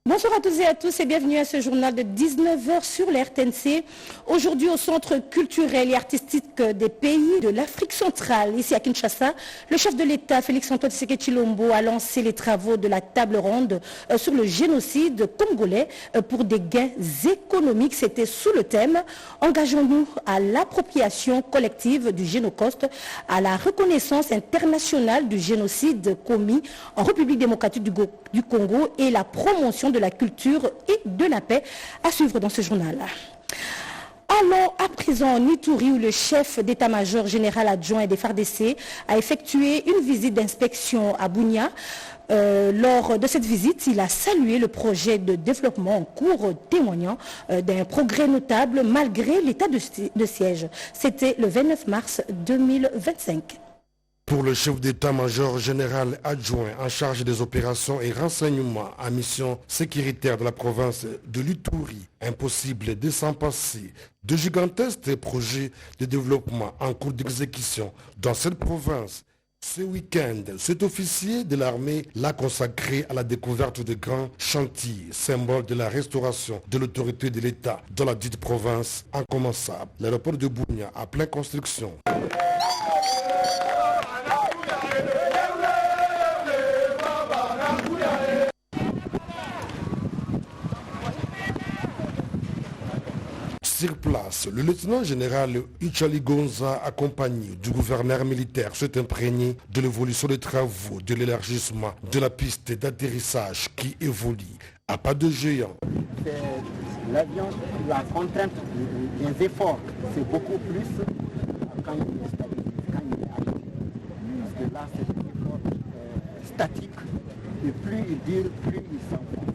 Bonsoir à toutes et à tous et bienvenue à ce journal de 19h sur la RTNC. Aujourd'hui au Centre culturel et artistique des pays de l'Afrique centrale, ici à Kinshasa, le chef de l'État, Félix-Antoine Tshisekedi Tshilombo, a lancé les travaux de la table ronde sur le génocide congolais pour des gains économiques. C'était sous le thème « Engageons-nous à l'appropriation collective du Génocoste, à la reconnaissance internationale du génocide commis en République démocratique du Congo et la promotion de la culture et de la paix », à suivre dans ce journal. Allons à présent en Ituri où le chef d'état-major général adjoint des FARDC a effectué une visite d'inspection à Bunia. Lors de cette visite, il a salué le projet de développement en cours, témoignant d'un progrès notable malgré l'état de siège. C'était le 29 mars 2025. Pour le chef d'état-major général adjoint en charge des opérations et renseignements à mission sécuritaire de la province de l'Ituri, impossible de s'en passer de gigantesques projets de développement en cours d'exécution dans cette province. Ce week-end, cet officier de l'armée l'a consacré à la découverte de grands chantiers, symbole de la restauration de l'autorité de l'État dans la dite province incommensable. L'aéroport de Bunia à pleine construction. Sur place, le lieutenant général Ichali Gonza, accompagné du gouverneur militaire, s'est imprégné de l'évolution des travaux de l'élargissement de la piste d'atterrissage qui évolue à pas de géant. L'avion, la contrainte des efforts, c'est beaucoup plus quand il est stabilisé, quand il est arrêté. Parce que là, c'est un effort statique, et plus il dure, plus il s'enfonce.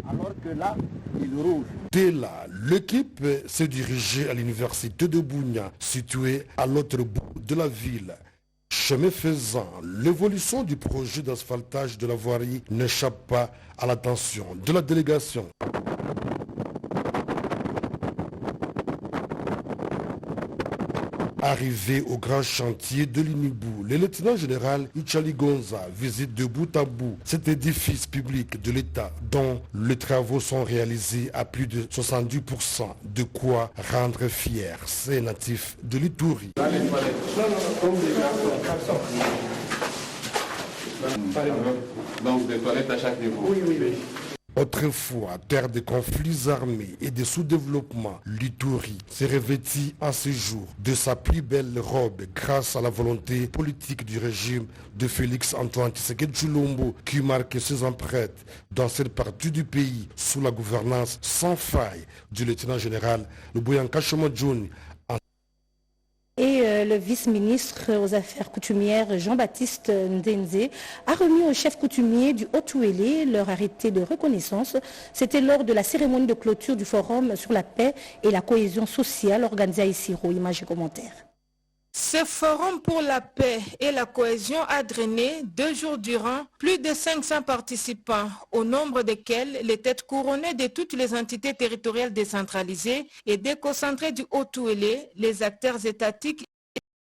Alors que là, il roule. Dès là, l'équipe s'est dirigée à l'université de Bunia, située à l'autre bout de la ville. Chemin faisant, l'évolution du projet d'asphaltage de la voirie n'échappe pas à l'attention de la délégation. Arrivé au grand chantier de l'Inibu, le lieutenant général Ichali Gonza visite de bout à bout cet édifice public de l'État dont les travaux sont réalisés à plus de 70%, de quoi rendre fiers ces natifs de l'Ituri. Donc des toilettes à chaque niveau. Oui. Autrefois, terre de conflits armés et de sous-développement, l'Ituri s'est revêti en ce jour de sa plus belle robe grâce à la volonté politique du régime de Félix-Antoine Tshisekedi Tshilombo qui marque ses empreintes dans cette partie du pays sous la gouvernance sans faille du lieutenant général Luboyanka Shomodjouni. Et le vice-ministre aux Affaires coutumières, Jean-Baptiste Ndenze, a remis au chef coutumier du Haut-Ouélé leur arrêté de reconnaissance. C'était lors de la cérémonie de clôture du Forum sur la paix et la cohésion sociale organisée à Isiro. Images et commentaires. Ce forum pour la paix et la cohésion a drainé 2 jours durant plus de 500 participants, au nombre desquels les têtes couronnées de toutes les entités territoriales décentralisées et déconcentrées du Haut-Ouélé, les acteurs étatiques,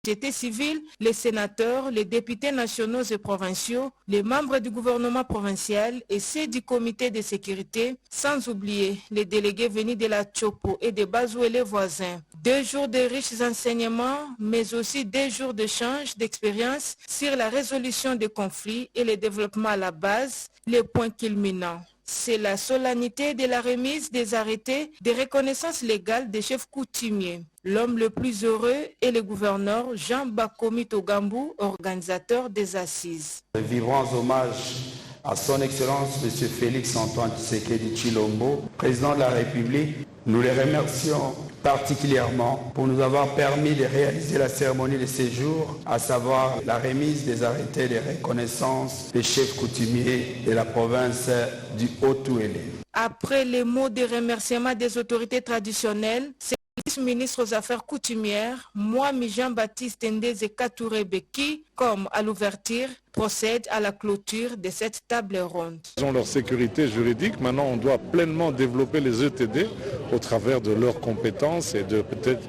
la société civile, les sénateurs, les députés nationaux et provinciaux, les membres du gouvernement provincial et ceux du comité de sécurité, sans oublier les délégués venus de la Tchopo et des Bazouélé voisins. 2 jours de riches enseignements, mais aussi 2 jours d'échange d'expériences sur la résolution des conflits et le développement à la base, les points culminants. C'est la solennité de la remise des arrêtés de reconnaissance légale des chefs coutumiers. L'homme le plus heureux est le gouverneur Jean Bakomi Togambou, organisateur des assises. Vibrants hommages à son Excellence M. Félix-Antoine Tshisekedi Tshilombo, président de la République. Nous les remercions particulièrement pour nous avoir permis de réaliser la cérémonie de séjour, à savoir la remise des arrêtés de reconnaissance des chefs coutumiers de la province du Haut-Ouélé. Après les mots de remerciement des autorités traditionnelles, c'est le vice-ministre aux Affaires coutumières, Mwami Jean-Baptiste Ndeze Katourebe qui, comme à l'ouverture, procède à la clôture de cette table ronde. Ils ont leur sécurité juridique. Maintenant, on doit pleinement développer les ETD au travers de leurs compétences et de peut-être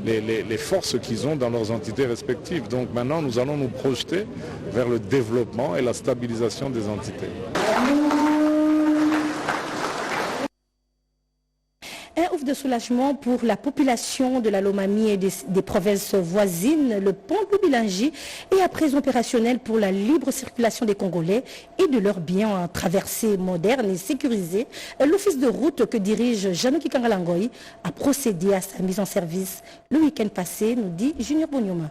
les forces qu'ils ont dans leurs entités respectives. Donc maintenant, nous allons nous projeter vers le développement et la stabilisation des entités. épreuve de soulagement pour la population de la Lomami et des provinces voisines. Le pont Lubilangi est à présent opérationnel pour la libre circulation des Congolais et de leurs biens en traversée moderne et sécurisée. L'office de route que dirige Janouki Kangalangoy a procédé à sa mise en service le week-end passé, nous dit Junior Bonyoma.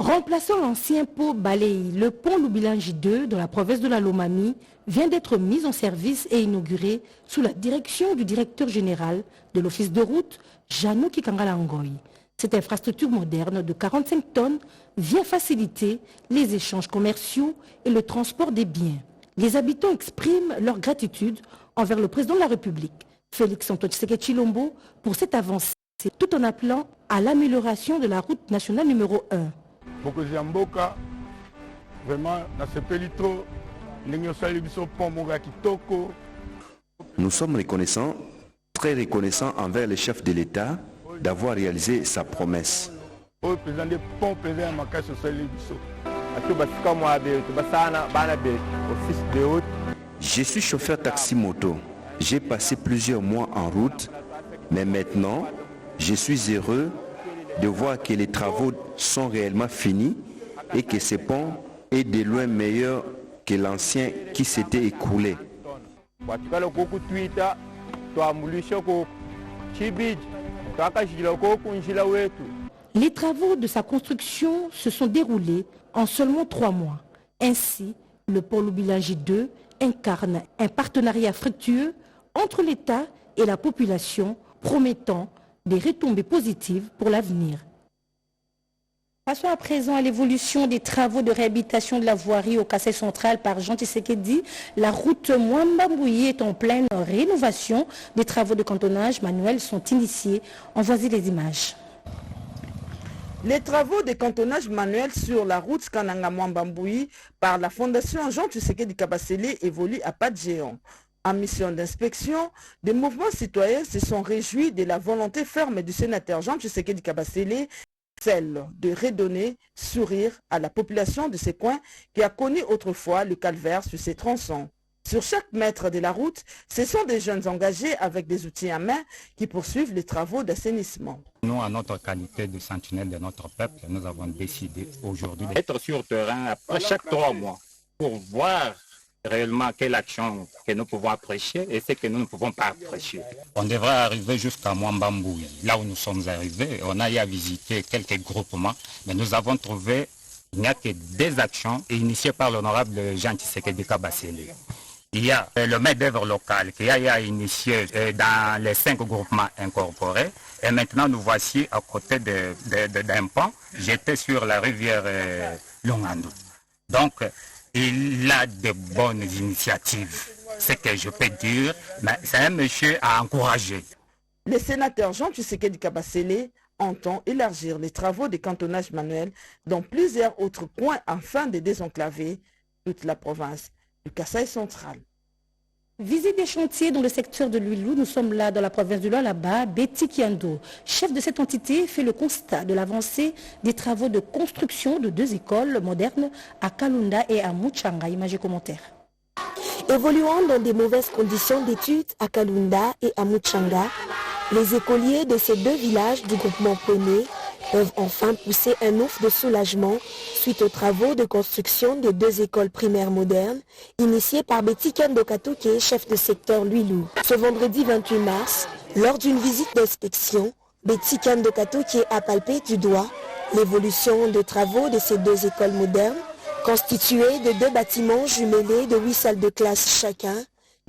Remplaçant l'ancien pont Balayi, le pont Lubilangi 2 dans la province de la Lomami vient d'être mis en service et inauguré sous la direction du directeur général de l'office de route, Janouki Kangalangoy. Cette infrastructure moderne de 45 tonnes vient faciliter les échanges commerciaux et le transport des biens. Les habitants expriment leur gratitude envers le président de la République, Félix Antoine Tshisekedi Tshilombo, pour cette avancée, tout en appelant à l'amélioration de la route nationale numéro 1. Nous sommes reconnaissants, très reconnaissants envers le chef de l'État d'avoir réalisé sa promesse. Je suis chauffeur taxi-moto. J'ai passé plusieurs mois en route, mais maintenant, je suis heureux de voir que les travaux sont réellement finis et que ce pont est de loin meilleur que l'ancien qui s'était écoulé. Les travaux de sa construction se sont déroulés en seulement 3 mois. Ainsi, le pont Lubilangi 2 incarne un partenariat fructueux entre l'État et la population, promettant des retombées positives pour l'avenir. Passons à présent à l'évolution des travaux de réhabilitation de la voirie au Kassai central par Jean Tshisekedi. La route Mwamba-Mbouyi est en pleine rénovation. Des travaux de cantonnage manuel sont initiés. On voici les images. Les travaux de cantonnage manuel sur la route Kananga-Mwamba-Mbouyi par la fondation Jean Tshisekedi Kabasele évoluent à pas de géant. En mission d'inspection, des mouvements citoyens se sont réjouis de la volonté ferme du sénateur Jean Tshisekedi Kabasele, celle de redonner sourire à la population de ces coins qui a connu autrefois le calvaire sur ces tronçons. Sur chaque mètre de la route, ce sont des jeunes engagés avec des outils à main qui poursuivent les travaux d'assainissement. Nous, à notre qualité de sentinelle de notre peuple, nous avons décidé aujourd'hui d'être sur le terrain après chaque 3 mois pour voir réellement quelle action que nous pouvons apprécier et ce que nous ne pouvons pas apprécier. On devrait arriver jusqu'à Mwamba-Mbouyi, là où nous sommes arrivés. On a eu à visiter quelques groupements, mais nous avons trouvé qu'il n'y a que des actions initiées par l'honorable Jean Tshisekedi Kabasele. Il y a le maître d'œuvre local qui a initié dans les 5 groupements incorporés. Et maintenant, nous voici à côté d'un pont jeté sur la rivière Longandou. Donc, il a de bonnes initiatives, ce que je peux dire, mais c'est un monsieur à encourager. Le sénateur Jean Tshisekedi Kabasele entend élargir les travaux de cantonnage manuel dans plusieurs autres coins afin de désenclaver toute la province du Kassai central. Visite des chantiers dans le secteur de Luilou. Nous sommes là dans la province de Lualaba. Betty Kiando, chef de cette entité, fait le constat de l'avancée des travaux de construction de 2 écoles modernes à Kalunda et à Muchanga. Image et commentaire. Évoluant dans des mauvaises conditions d'études à Kalunda et à Muchanga, les écoliers de ces 2 villages du groupement Pone peuvent enfin pousser un ouf de soulagement suite aux travaux de construction des 2 écoles primaires modernes initiées par Betty Kiando Katouké, chef de secteur Luilou. Ce vendredi 28 mars, lors d'une visite d'inspection, Betty Kiando Katouké a palpé du doigt l'évolution des travaux de ces 2 écoles modernes constituées de 2 bâtiments jumelés de 8 salles de classe chacun,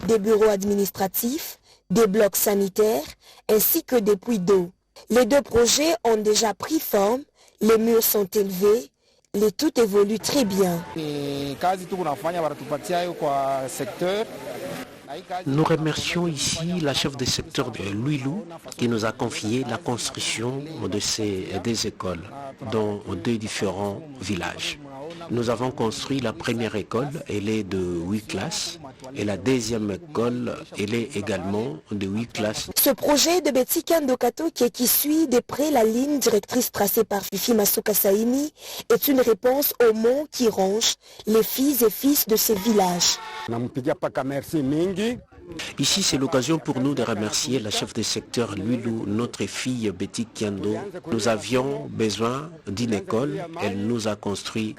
des bureaux administratifs, des blocs sanitaires ainsi que des puits d'eau. Les 2 projets ont déjà pris forme, les murs sont élevés, le tout évolue très bien. Nous remercions ici la chef de secteur de Luilou qui nous a confié la construction de ces 2 écoles dans 2 différents villages. Nous avons construit la première école, elle est de 8 classes, et la deuxième école, elle est également de 8 classes. Ce projet de Betty Kiando Katouké qui suit de près la ligne directrice tracée par Fifi Masuka Saini est une réponse aux mots qui rongent les filles et fils de ces villages. Ici, c'est l'occasion pour nous de remercier la chef de secteur Luilou, notre fille Betty Kiando. Nous avions besoin d'une école, elle nous a construit.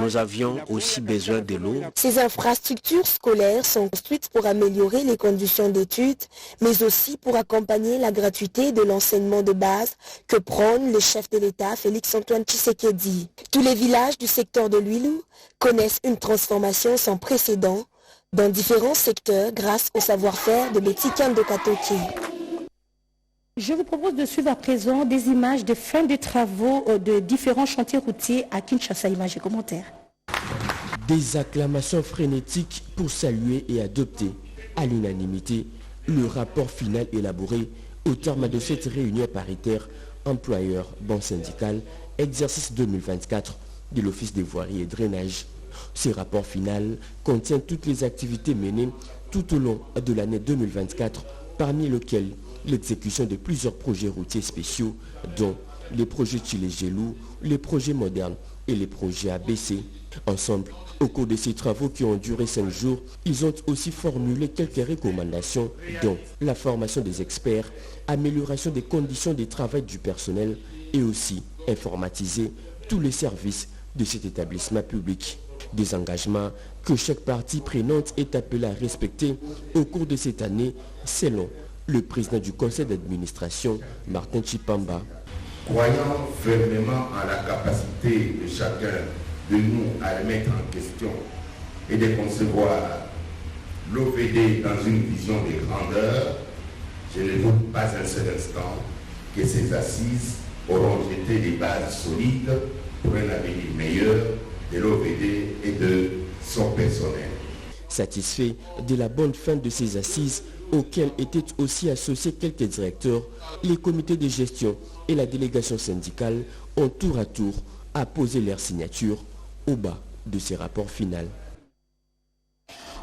Nous avions aussi besoin de l'eau. Ces infrastructures scolaires sont construites pour améliorer les conditions d'études, mais aussi pour accompagner la gratuité de l'enseignement de base que prône le chef de l'État Félix-Antoine Tshisekedi. Tous les villages du secteur de Luilou connaissent une transformation sans précédent dans différents secteurs grâce au savoir-faire de Betty Kiando Katoki. Je vous propose de suivre à présent des images de fin de travaux de différents chantiers routiers à Kinshasa. Images et commentaires. Des acclamations frénétiques pour saluer et adopter à l'unanimité le rapport final élaboré au terme de cette réunion paritaire employeur-banque syndicale exercice 2024 de l'Office des voiries et drainage. Ce rapport final contient toutes les activités menées tout au long de l'année 2024, parmi lesquelles l'exécution de plusieurs projets routiers spéciaux, dont les projets Chile-Gelou, les projets modernes et les projets ABC. Ensemble, au cours de ces travaux qui ont duré 5 jours, ils ont aussi formulé quelques recommandations, dont la formation des experts, amélioration des conditions de travail du personnel et aussi informatiser tous les services de cet établissement public. Des engagements que chaque partie prenante est appelée à respecter au cours de cette année, selon le président du conseil d'administration, Martin Chipamba. Croyant fermement en la capacité de chacun de nous à remettre en question et de concevoir l'OVD dans une vision de grandeur, je ne doute pas un seul instant que ces assises auront jeté des bases solides pour un avenir meilleur de l'OVD et de son personnel. Satisfait de la bonne fin de ces assises, auxquelles étaient aussi associés quelques directeurs, les comités de gestion et la délégation syndicale ont tour à tour apposé leur signature au bas de ces rapports finaux.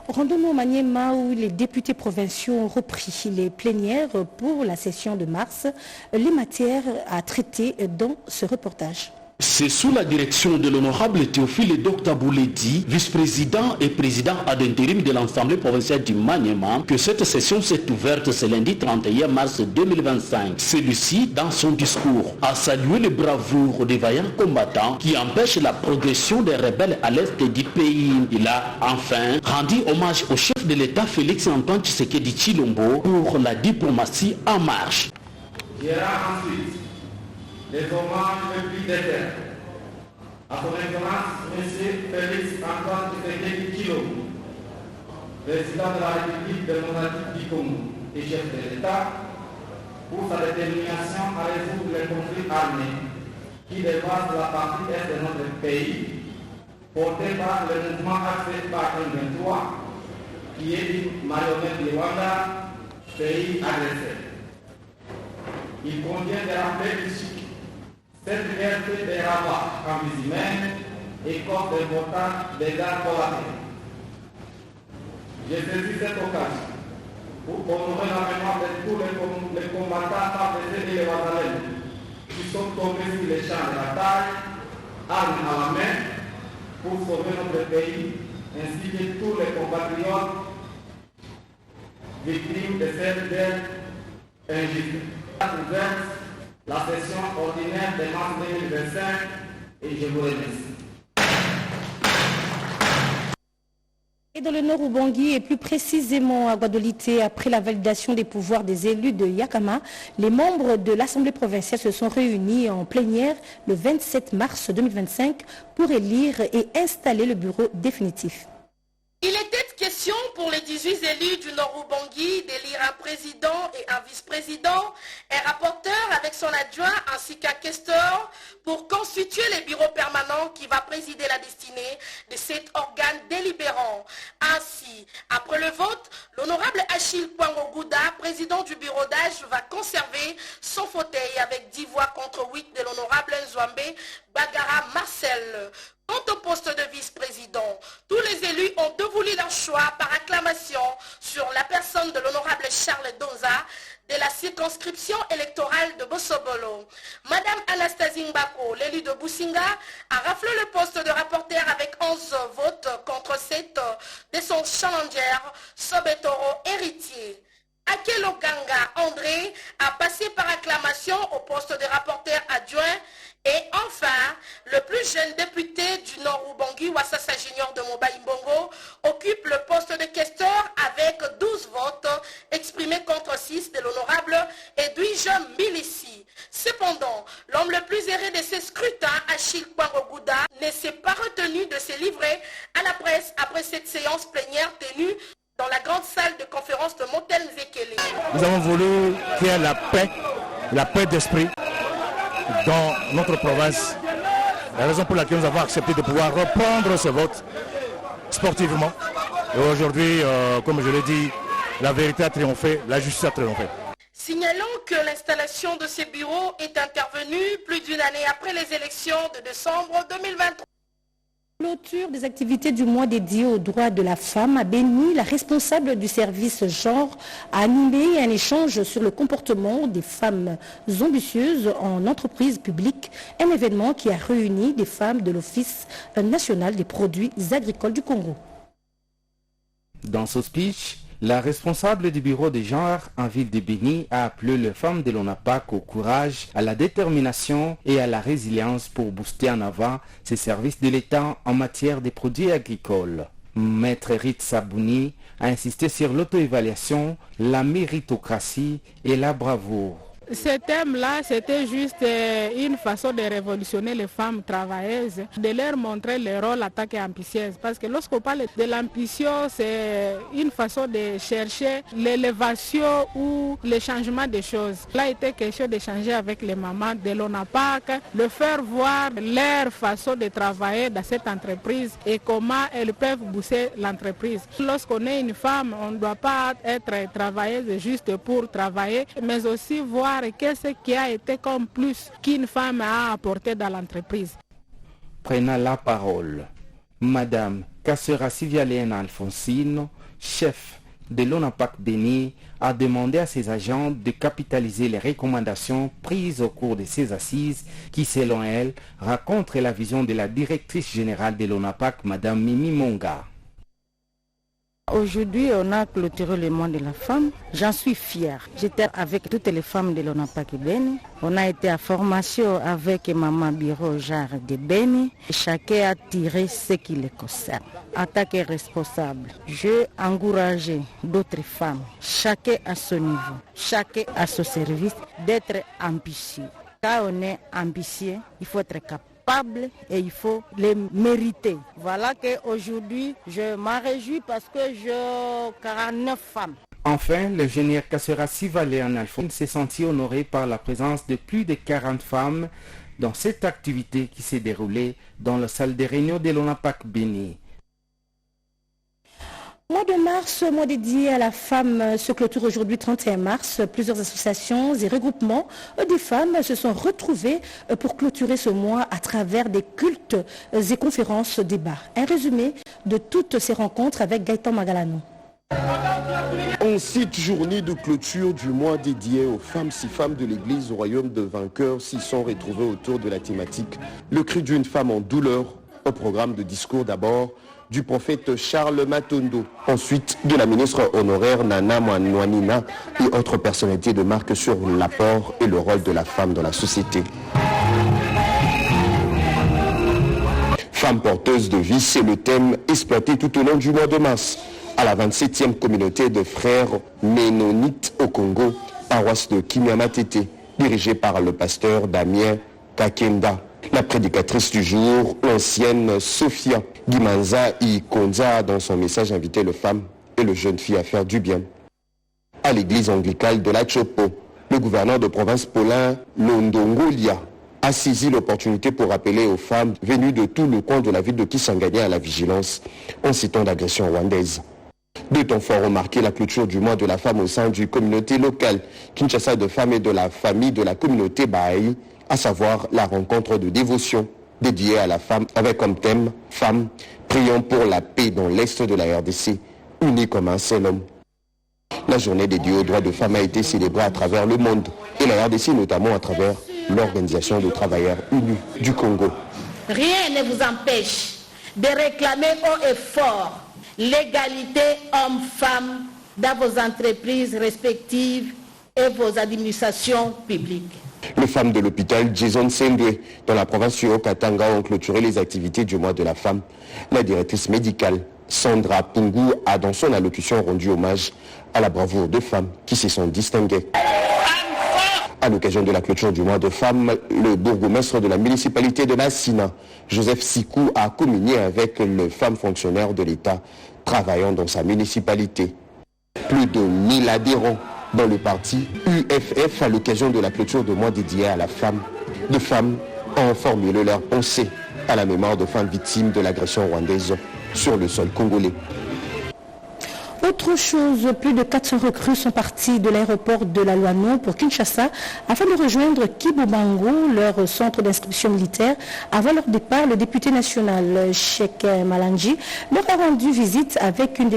Rendons-nous au Maniema où les députés provinciaux ont repris les plénières pour la session de mars. Les matières à traiter dans ce reportage. C'est sous la direction de l'honorable Théophile Dr Bouledi, vice-président et président ad intérim de l'Assemblée provinciale du Maniema, que cette session s'est ouverte ce lundi 31 mars 2025. Celui-ci, dans son discours, a salué les bravoures des vaillants combattants qui empêchent la progression des rebelles à l'est du pays. Il a enfin rendu hommage au chef de l'État Félix-Antoine Tshisekedi Tshilombo pour la diplomatie en marche. Les hommages les plus déterres à son Excellence M. Félix-Antoine Tshisekedi Tshilombo, président de la République démocratique du Congo et chef de l'État, pour sa détermination à résoudre les conflits armés qui dépassent la partie est de notre pays, porté par le mouvement axé par M23, qui est une marionnette du Rwanda, pays agressé. Il convient de rappeler ici cette guerre fait des ravages en vie humaine et cause d'importants dégâts collatéraux. J'ai saisi cette occasion pour honorer la mémoire de tous les combattants partisans et les Wazalènes qui sont tombés sur les champs de bataille, armes à la main, pour sauver notre pays, ainsi que tous les compatriotes victimes de cette guerre injuste. La session ordinaire de mars 2025 et je vous remercie. Et dans le nord Ubangui et plus précisément à Guadolité, après la validation des pouvoirs des élus de Yakama, les membres de l'Assemblée provinciale se sont réunis en plénière le 27 mars 2025 pour élire et installer le bureau définitif. Il était question pour les 18 élus du Nord-Ubangui d'élire un président et un vice-président, un rapporteur avec son adjoint ainsi qu'un questeur pour constituer les bureaux permanents qui va présider la destinée de cet organe délibérant. Ainsi, après le vote, l'honorable Achille Kwango-Gouda, président du bureau d'âge, va conserver son fauteuil avec 10 voix contre 8 de l'honorable Nzouambé Bagara Marcel. Quant au poste de vice-président, tous les élus ont dévoilé leur choix par acclamation sur la personne de l'honorable Charles Donza de la circonscription électorale de Bossobolo. Madame Anastasie Mbako, l'élu de Boussinga, a raflé le poste de rapporteur avec 11 votes contre 7 de son challenger Sobetoro héritier. Ira André a passé par acclamation au poste de rapporteur adjoint. Et enfin, le plus jeune député du Nord-Ubangi, Wassassa Junior de Moba-Imbongo, occupe le poste de questeur avec 12 votes exprimés contre 6 de l'honorable Edwige Milissi. Cependant, l'homme le plus aéré de ces scrutins, Achille Kwangoguda, ne s'est pas retenu de se livrer à la presse après cette séance plénière tenue dans la grande salle de conférence de Motel Nzekele. Nous avons voulu qu'il y ait la paix d'esprit dans notre province. La raison pour laquelle nous avons accepté de pouvoir reprendre ce vote sportivement. Et aujourd'hui, comme je l'ai dit, la vérité a triomphé, la justice a triomphé. Signalons que l'installation de ces bureaux est intervenue plus d'une année après les élections de décembre 2023. Clôture des activités du mois dédié aux droits de la femme à Béni, la responsable du service genre a animé un échange sur le comportement des femmes ambitieuses en entreprise publique, un événement qui a réuni des femmes de l'Office national des produits agricoles du Congo. Dans ce speech, la responsable du bureau de genre en ville de Béni a appelé les femmes de l'ONAPAC au courage, à la détermination et à la résilience pour booster en avant ces services de l'État en matière de produits agricoles. Maître Rit Sabouni a insisté sur l'auto-évaluation, la méritocratie et la bravoure. Ce thème-là, c'était juste une façon de révolutionner les femmes travailleuses, de leur montrer le rôle attaque et ambitieuse. Parce que lorsqu'on parle de l'ambition, c'est une façon de chercher l'élévation ou le changement des choses. Là, il était question de changer avec les mamans de l'ONAPAC, de faire voir leur façon de travailler dans cette entreprise et comment elles peuvent booster l'entreprise. Lorsqu'on est une femme, on ne doit pas être travailleuse juste pour travailler, mais aussi voir qu'est-ce qui a été comme plus qu'une femme a apporté dans l'entreprise. Prenant la parole, Madame Kassera Sivialena Alfonsine, chef de l'ONAPAC Béni, a demandé à ses agents de capitaliser les recommandations prises au cours de ces assises qui, selon elle, racontent la vision de la directrice générale de l'ONAPAC, Madame Mimi Monga. Aujourd'hui, on a clôturé le mois de la femme. J'en suis fière. J'étais avec toutes les femmes de l'ONAPAC Béni. On a été à formation avec Maman Biro Jar de Béni. Chacun a tiré ce qui le concerne. En tant que responsable, je encourage d'autres femmes, chacun à son niveau, chacun à son service, d'être ambitieux. Quand on est ambitieux, il faut être capable et il faut les mériter. Voilà qu'aujourd'hui, je m'en réjouis parce que j'ai 49 femmes. Enfin, l'ingénieur Kassera Sivaléan Alphonse s'est senti honoré par la présence de plus de 40 femmes dans cette activité qui s'est déroulée dans la salle de réunion de l'ONAPAC Béni. Mois de mars, mois dédié à la femme, se clôture aujourd'hui 31 mars. Plusieurs associations et regroupements des femmes se sont retrouvés pour clôturer ce mois à travers des cultes et conférences, débats. Un résumé de toutes ces rencontres avec Gaëtan Magalano. En cette journée de clôture du mois dédié aux femmes, 6 femmes de l'église au royaume de vainqueurs s'y sont retrouvées autour de la thématique « Le cri d'une femme en douleur », au programme de discours d'abord du prophète Charles Matondo, ensuite de la ministre honoraire Nana Mwanouanina et autres personnalités de marque sur l'apport et le rôle de la femme dans la société. Femme porteuse de vie, c'est le thème exploité tout au long du mois de mars à la 27e communauté de frères ménonites au Congo, paroisse de Kinyamatete, dirigée par le pasteur Damien Kakenda. La prédicatrice du jour, l'ancienne Sophia Gimanza Ikonza, dans son message invitait les femmes et les jeunes filles à faire du bien. À l'église anglicale de la Chopo, le gouverneur de province Paulin Londongolia a saisi l'opportunité pour rappeler aux femmes venues de tout le coin de la ville de Kisangani à la vigilance en ces temps d'agression rwandaise. Deux temps forts ont marqué la clôture du mois de la femme au sein d'une communauté locale, Kinshasa de femmes et de la famille de la communauté Baha'i, à savoir la rencontre de dévotion dédiée à la femme avec comme thème « Femmes, prions pour la paix dans l'Est de la RDC, unis comme un seul homme ». La journée dédiée aux droits de femmes a été célébrée à travers le monde et la RDC notamment à travers l'Organisation des travailleurs unis du Congo. Rien ne vous empêche de réclamer haut et fort l'égalité homme-femme dans vos entreprises respectives et vos administrations publiques. Les femmes de l'hôpital Jason Sendwe dans la province du Haut-Katanga ont clôturé les activités du mois de la femme. La directrice médicale Sandra Pungu a dans son allocution rendu hommage à la bravoure de femmes qui se sont distinguées. À l'occasion de la clôture du mois de femmes, le bourgmestre de la municipalité de Massina, Joseph Sikou, a communié avec les femmes fonctionnaires de l'État travaillant dans sa municipalité. Plus de 1000 adhérents dans le parti UFF à l'occasion de la clôture de mois dédié à la femme. Des femmes ont formulé leurs pensées à la mémoire de femmes victimes de l'agression rwandaise sur le sol congolais. Autre chose, plus de 400 recrues sont partis de l'aéroport de la Loano pour Kinshasa afin de rejoindre Kibobango, leur centre d'inscription militaire. Avant leur départ, le député national Cheikh Malanji leur a rendu visite avec une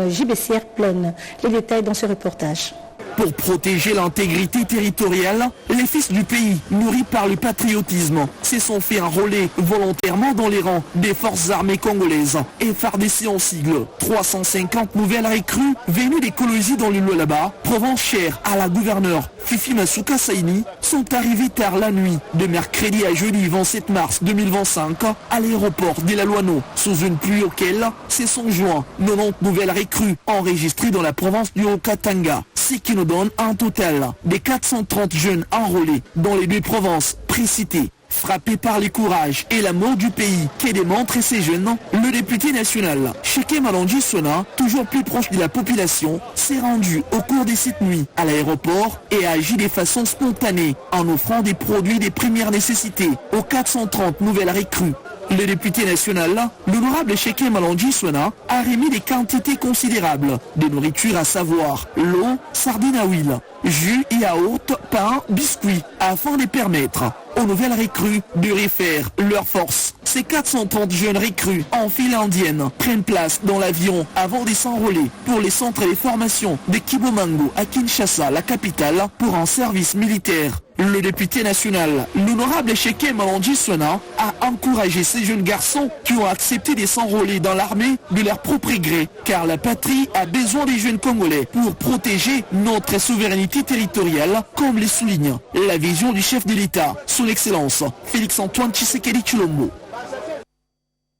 JBCR pleine. Les détails dans ce reportage. Pour protéger l'intégrité territoriale, les fils du pays, nourris par le patriotisme, se sont fait enrôler volontairement dans les rangs des forces armées congolaises. FARDC en sigle, 350 nouvelles recrues venues d'écologie dans le Lualaba, province chère à la gouverneure Fifi Masuka Saini, sont arrivées tard la nuit de mercredi à jeudi 27 mars 2025 à l'aéroport de la Loano, sous une pluie auquel se sont joints 90 nouvelles recrues enregistrées dans la province du Haut-Katanga, ce qui nous donne un total de 430 jeunes enrôlés dans les deux provinces précitées. Frappé par le courage et l'amour du pays qui démontre ces jeunes, le député national Cheikh Malanji Sona, toujours plus proche de la population, s'est rendu au cours de cette nuit à l'aéroport et a agi de façon spontanée en offrant des produits de première nécessité aux 430 nouvelles recrues. Le député national, l'honorable Cheikh Malanji Sona, a remis des quantités considérables de nourriture, à savoir l'eau, sardines à huile, jus, yaourt, pain, biscuits, afin de permettre aux nouvelles recrues de refaire leur force. Ces 430 jeunes recrues en file indienne prennent place dans l'avion avant de s'enrôler pour les centres de formation de Kibomango à Kinshasa, la capitale, pour un service militaire. Le député national, l'honorable Cheikh Malanji Sona, a encouragé ces jeunes garçons qui ont accepté de s'enrôler dans l'armée de leur propre gré, car la patrie a besoin des jeunes Congolais pour protéger notre souveraineté territoriale, comme le souligne la vision du chef de l'État, son Excellence Félix-Antoine Tshisekedi Tshilombo.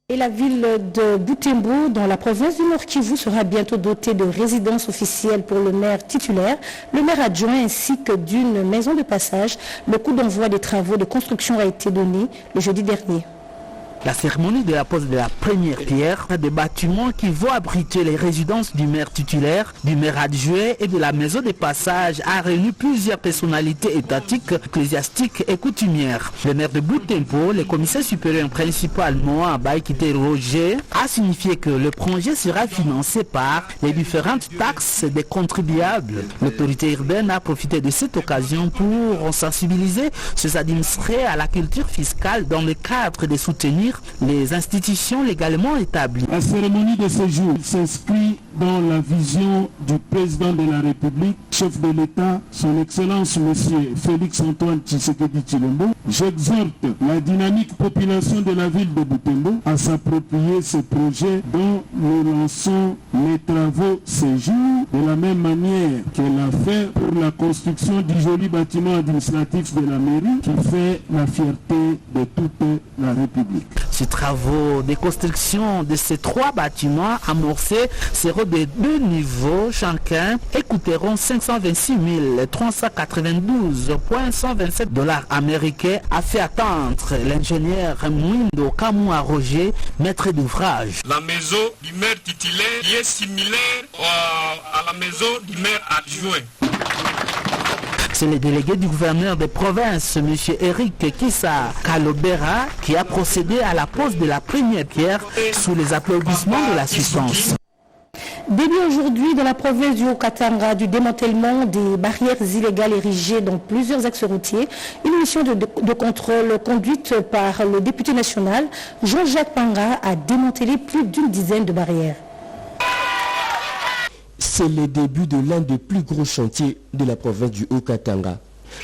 Et la ville de Butembo, dans la province du Nord Kivu, sera bientôt dotée de résidence officielle pour le maire titulaire, le maire adjoint ainsi que d'une maison de passage. Le coup d'envoi des travaux de construction a été donné le jeudi dernier. La cérémonie de la pose de la première pierre des bâtiments qui vont abriter les résidences du maire titulaire, du maire adjoint et de la maison de passage a réuni plusieurs personnalités étatiques, ecclésiastiques et coutumières. Le maire de Butembo, le commissaire supérieur principal Noah Baïkité Roger, a signifié que le projet sera financé par les différentes taxes des contribuables. L'autorité urbaine a profité de cette occasion pour sensibiliser ses administrés à la culture fiscale dans le cadre de soutenir les institutions légalement établies. La cérémonie de ce jour s'inscrit dans la vision du président de la République, chef de l'État, son Excellence Monsieur Félix-Antoine Tshisekedi Tshilombo. J'exhorte la dynamique population de la ville de Butembo à s'approprier ce projet dont nous lançons les travaux ce jour, de la même manière qu'elle a fait pour la construction du joli bâtiment administratif de la mairie qui fait la fierté de toute la République. Ces travaux de construction de ces trois bâtiments amorcés seront de deux niveaux chacun et coûteront 526 392,127 $ américains, a fait attendre l'ingénieur Mwindo Kamou Roger, maître d'ouvrage. La maison du maire titulaire est similaire à la maison du maire adjoint. C'est le délégué du gouverneur des provinces, M. Eric Kissa Kalobera, qui a procédé à la pose de la première pierre sous les applaudissements de l'assistance. Début aujourd'hui dans la province du Haut-Katanga du démantèlement des barrières illégales érigées dans plusieurs axes routiers. Une mission de contrôle conduite par le député national Jean-Jacques Panga a démantelé plus d'une dizaine de barrières. C'est le début de l'un des plus gros chantiers de la province du Haut-Katanga.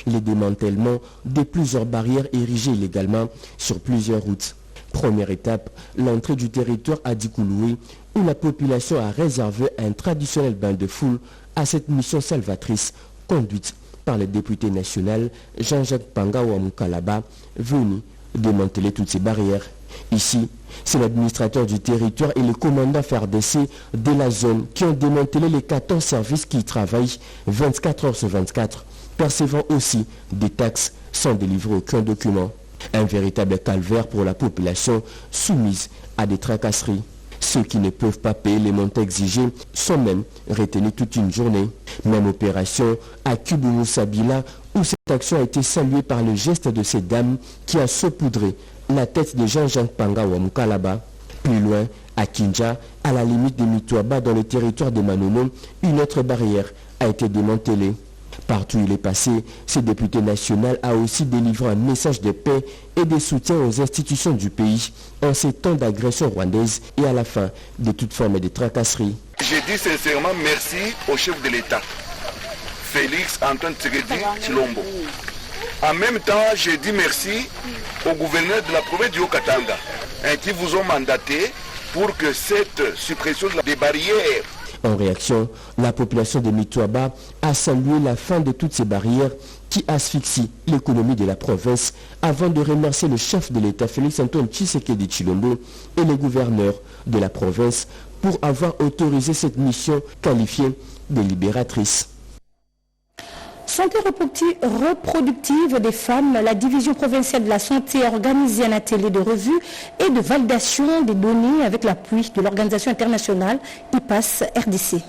Le démantèlement de plusieurs barrières érigées illégalement sur plusieurs routes. Première étape, l'entrée du territoire à Dikouloué, où la population a réservé un traditionnel bain de foule à cette mission salvatrice conduite par le député national Jean-Jacques Pangawa Mukalaba, venu démanteler toutes ces barrières. Ici, c'est l'administrateur du territoire et le commandant FARDC de la zone qui ont démantelé les 14 services qui y travaillent 24 heures sur 24, percevant aussi des taxes sans délivrer aucun document. Un véritable calvaire pour la population soumise à des tracasseries. Ceux qui ne peuvent pas payer les montants exigés sont même retenus toute une journée. Même opération à Kubumoussabila où cette action a été saluée par le geste de cette dame qui a saupoudré la tête de Jean-Jacques Pangawa Mukalaba. Plus loin, à Kinja, à la limite de Mitouaba dans le territoire de Manono, une autre barrière a été démantelée. Partout où il est passé, ce député national a aussi délivré un message de paix et de soutien aux institutions du pays en ces temps d'agression rwandaise et à la fin de toute forme de tracasserie. Je dis sincèrement merci au chef de l'État, Félix Antoine Tshisekedi Tshilombo. En même temps, je dis merci au gouverneur de la province du Haut-Katanga qui vous ont mandaté pour que cette suppression des barrières. En réaction, la population de Mitouaba a salué la fin de toutes ces barrières qui asphyxient l'économie de la province avant de remercier le chef de l'État Félix Antoine Tshisekedi Tshilombo et le gouverneur de la province pour avoir autorisé cette mission qualifiée de libératrice. Santé reproductive des femmes, la division provinciale de la santé a organisé un atelier de revue et de validation des données avec l'appui de l'organisation internationale IPAS RDC.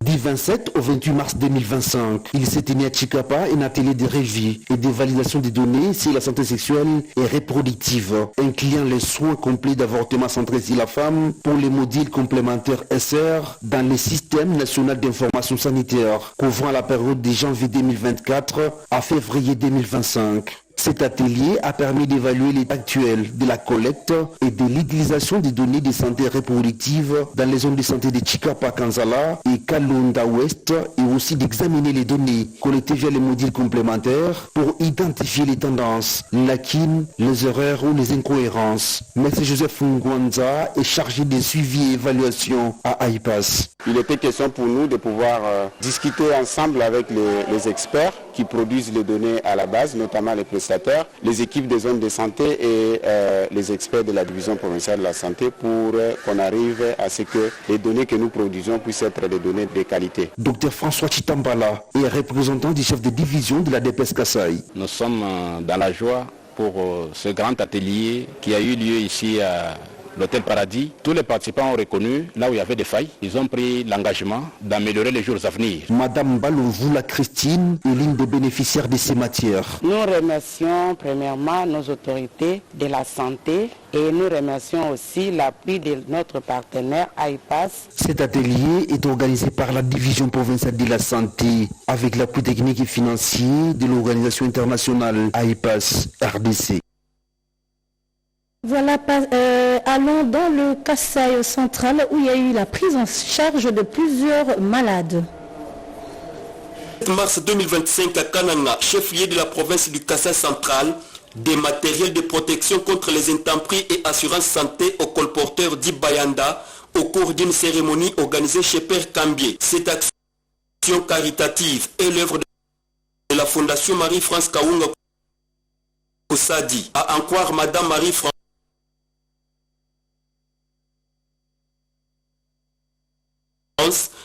Du 27 au 28 mars 2025, il s'est tenu à Chikapa un atelier de revue et de validation des données sur la santé sexuelle et reproductive, incluant les soins complets d'avortement centrés sur la femme pour les modules complémentaires SR dans le système national d'information sanitaire, couvrant la période de janvier 2024 à février 2025. Cet atelier a permis d'évaluer l'état actuel de la collecte et de l'utilisation des données de santé reproductive dans les zones de santé de Chikapa, Kanzala et Kalunda Ouest et aussi d'examiner les données collectées via les modules complémentaires pour identifier les tendances, les lacunes, les erreurs ou les incohérences. M. Joseph Ngwanza est chargé de suivi et évaluation à IPAS. Il était question pour nous de pouvoir discuter ensemble avec les experts qui produisent les données à la base, notamment les prestataires, les équipes des zones de santé et les experts de la division provinciale de la santé pour qu'on arrive à ce que les données que nous produisons puissent être des données de qualité. Dr François Chitambala est représentant du chef de division de la DPS Kasaï. Nous sommes dans la joie pour ce grand atelier qui a eu lieu ici à l'Hôtel Paradis. Tous les participants ont reconnu là où il y avait des failles. Ils ont pris l'engagement d'améliorer les jours à venir. Madame Balovoula Christine est l'une des bénéficiaires de ces matières. Nous remercions premièrement nos autorités de la santé et nous remercions aussi l'appui de notre partenaire IPAS. Cet atelier est organisé par la division provinciale de la santé avec l'appui technique et financier de l'organisation internationale IPAS RDC. Voilà, allons dans le Kasaï central où il y a eu la prise en charge de plusieurs malades. Mars 2025 à Kananga, chef-lieu de la province du Kasaï central, des matériels de protection contre les intempéries et assurance santé aux colporteurs d'Ibayanda au cours d'une cérémonie organisée chez Père Cambier. Cette action caritative est l'œuvre de la Fondation Marie-France Kaunga Koussadi. À en croire Madame Marie-France,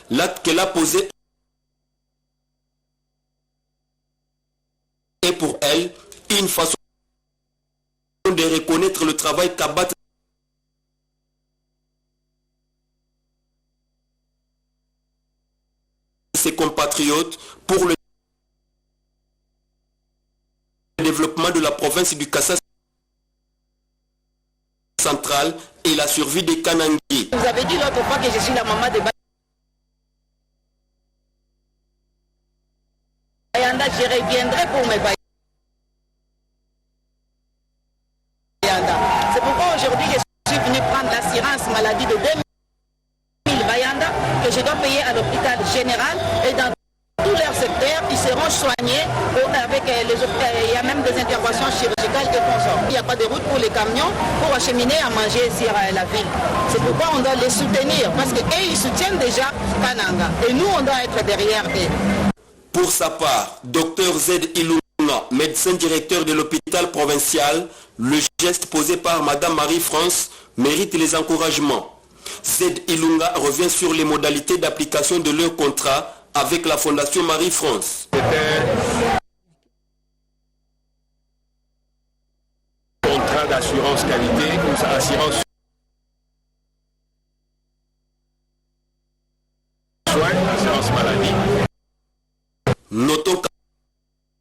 l'acte qu'elle a posé est pour elle une façon de reconnaître le travail qu'abattent ses compatriotes pour le développement de la province du Kasaï central et la survie des Kanangui. Vous avez dit l'autre fois que je suis la maman de Bayanda, je reviendrai pour mes Bayanda. C'est pourquoi aujourd'hui je suis venu prendre l'assurance maladie de 2000 Bayanda que je dois payer à l'hôpital général et dans tous leurs secteurs, ils seront soignés avec il y a même des interventions chirurgicales et consorts. Il n'y a pas de route pour les camions pour acheminer à manger sur la ville. C'est pourquoi on doit les soutenir parce qu'eux ils soutiennent déjà Kananga et nous on doit être derrière eux. Pour sa part, Dr Z Ilunga, médecin directeur de l'hôpital provincial, le geste posé par Madame Marie-France mérite les encouragements. Z Ilunga revient sur les modalités d'application de leur contrat avec la Fondation Marie-France. Contrat d'assurance qualité ou assurance soins, assurance maladie. Notons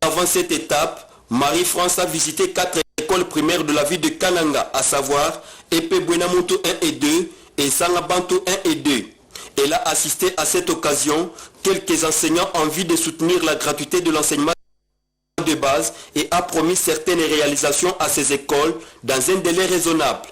qu'avant cette étape, Marie-France a visité 4 écoles primaires de la ville de Kananga, à savoir Epe Buenamutu 1 et 2 et Sangabantu 1 et 2. Elle a assisté à cette occasion quelques enseignants en vue de soutenir la gratuité de l'enseignement de base et a promis certaines réalisations à ces écoles dans un délai raisonnable.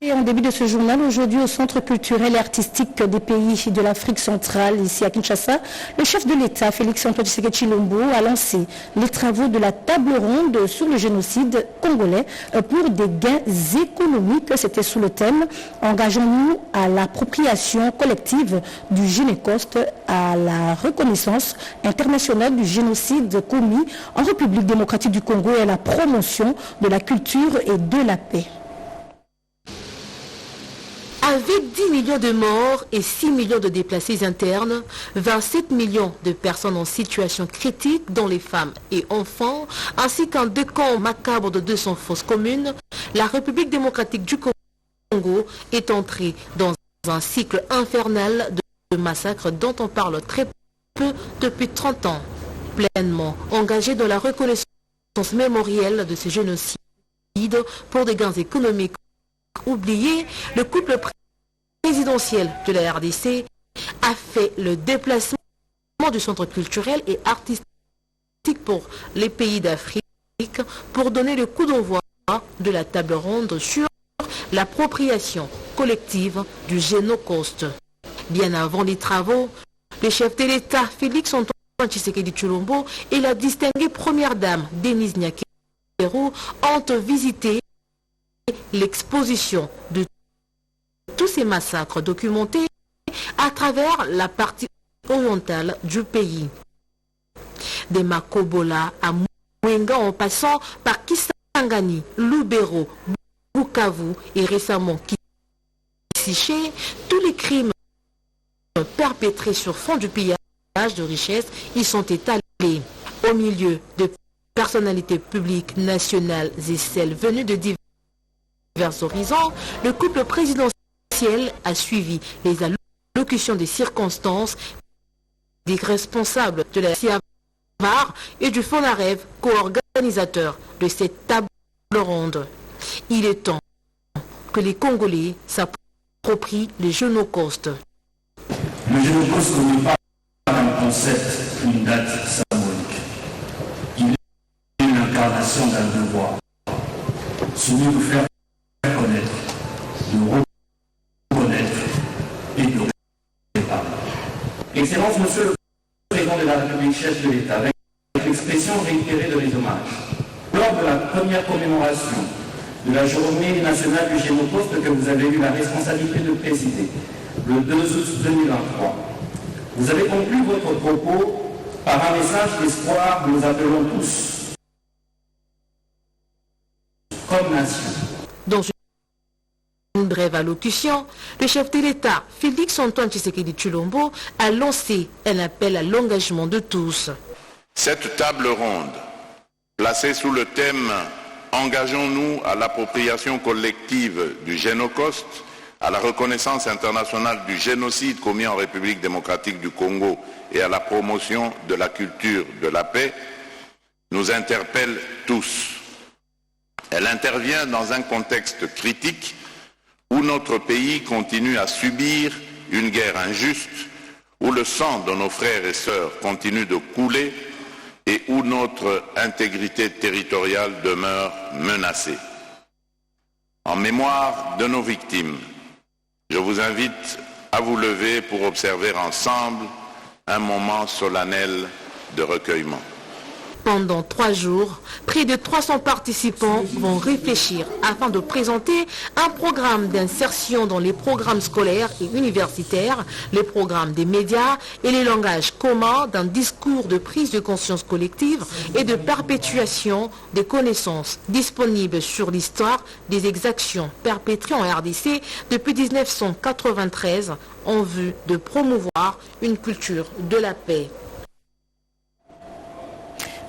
Et en début de ce journal, aujourd'hui au Centre culturel et artistique des pays de l'Afrique centrale, ici à Kinshasa, le chef de l'État, Félix Antoine Tshisekedi Tshilombo, a lancé les travaux de la table ronde sur le génocide congolais pour des gains économiques. C'était sous le thème « Engageons-nous à l'appropriation collective du Génécoste à la reconnaissance internationale du génocide commis en République démocratique du Congo et à la promotion de la culture et de la paix ». Avec 10 millions de morts et 6 millions de déplacés internes, 27 millions de personnes en situation critique, dont les femmes et enfants, ainsi qu'un décompte macabre de 200 fosses communes, la République démocratique du Congo est entrée dans un cycle infernal de massacres dont on parle très peu depuis 30 ans. Pleinement engagé dans la reconnaissance mémorielle de ces génocides pour des gains économiques oubliés, le couple présidentiel de la RDC a fait le déplacement du centre culturel et artistique pour les pays d'Afrique pour donner le coup d'envoi de la table ronde sur l'appropriation collective du Génocoste. Bien avant les travaux, le chef de l'État Félix Antoine Tshisekedi Tshilombo et la distinguée première dame Denise Nyakero ont visité l'exposition de tous ces massacres documentés à travers la partie orientale du pays. Des Makobola à Mwenga en passant par Kisangani, Lubero, Bukavu et récemment Kisiché, tous les crimes perpétrés sur fond du pillage de richesses y sont étalés au milieu de personnalités publiques nationales et celles venues de divers horizons. Le couple présidentiel a suivi les allocutions des circonstances des responsables de la CIAVAR et du FONAREV, co-organisateur de cette table ronde. Il est temps que les Congolais s'approprient les Génocoste. Le Génocoste n'est pas un concept, une date symbolique. Il est une incarnation d'un devoir. Celui de faire connaître, de reconnaître et de réparer. Excellence, Monsieur le Président de la République, chef de l'État, avec l'expression réitérée de mes hommages, lors de la première commémoration de la journée nationale du Génocoste que vous avez eu la responsabilité de présider, le 2 août 2023, vous avez conclu votre propos par un message d'espoir que nous appelons tous, comme nation. Dans une brève allocution, le chef de l'État, Félix Antoine Tshisekedi Tshilombo, a lancé un appel à l'engagement de tous. Cette table ronde, placée sous le thème « Engageons-nous à l'appropriation collective du Génocoste, à la reconnaissance internationale du génocide commis en République démocratique du Congo et à la promotion de la culture de la paix », nous interpelle tous. Elle intervient dans un contexte critique où notre pays continue à subir une guerre injuste, où le sang de nos frères et sœurs continue de couler et où notre intégrité territoriale demeure menacée. En mémoire de nos victimes, je vous invite à vous lever pour observer ensemble un moment solennel de recueillement. Pendant 3 jours, près de 300 participants vont réfléchir afin de présenter un programme d'insertion dans les programmes scolaires et universitaires, les programmes des médias et les langages communs d'un discours de prise de conscience collective et de perpétuation des connaissances disponibles sur l'histoire des exactions perpétrées en RDC depuis 1993 en vue de promouvoir une culture de la paix.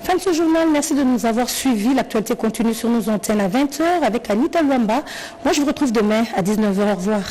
Fin de ce journal, merci de nous avoir suivis. L'actualité continue sur nos antennes à 20h avec Anita Luamba. Moi, je vous retrouve demain à 19h. Au revoir.